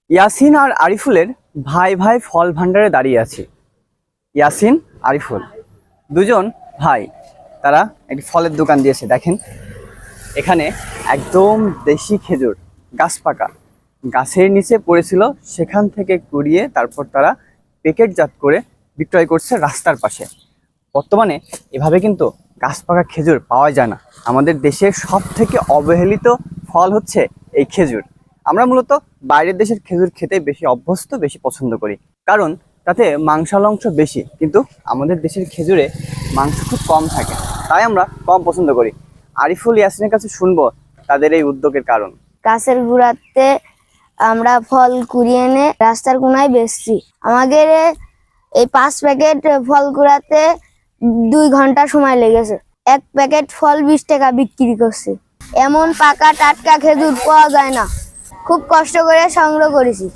ইয়াসিন আর আরিফুলের ভাই ভাই ফল ভান্ডারে দাঁড়িয়ে আছে। ইয়াসিন, আরিফুল দুজন ভাই, তারা একটি ফলের দোকান দিয়েছে। দেখেন এখানে একদম দেশি খেজুর, গাছ পাকা, গাছের নিচে পড়েছিল, সেখান থেকে কুড়িয়ে তারপর তারা প্যাকেটজাত করে বিক্রয় করছে রাস্তার পাশে। বর্তমানে এভাবে কিন্তু গাছ পাকা খেজুর পাওয়া যায় না। আমাদের দেশের সব থেকে অবহেলিত ফল হচ্ছে এই খেজুর। আমরা মূলত বাইরের দেশের খেজুর খেতে বেশি অভ্যস্ত, বেশি পছন্দ করি, কারণ তাতে মাংসালংশ বেশি, কিন্তু আমাদের দেশের খেজুরে মাংস খুব কম থাকে, তাই আমরা কম পছন্দ করি। আরিফুল, ইয়াসিনের কাছে শুনবো তাদের এই উদ্যোগের কারণ। গাছের গুঁড়াতে আমরা ফল কুড়িয়ে এনে রাস্তার কোনায় বেচছি। আমাদের এই 5 প্যাকেট ফল কুড়াতে 2 ঘন্টা সময় লেগেছে। 1 প্যাকেট ফল 20 টাকা বিক্রি করছি। এমন পাকা টাটকা খেজুর পাওয়া যায় না, খুব কষ্ট করে সংগ্রহ করেছি।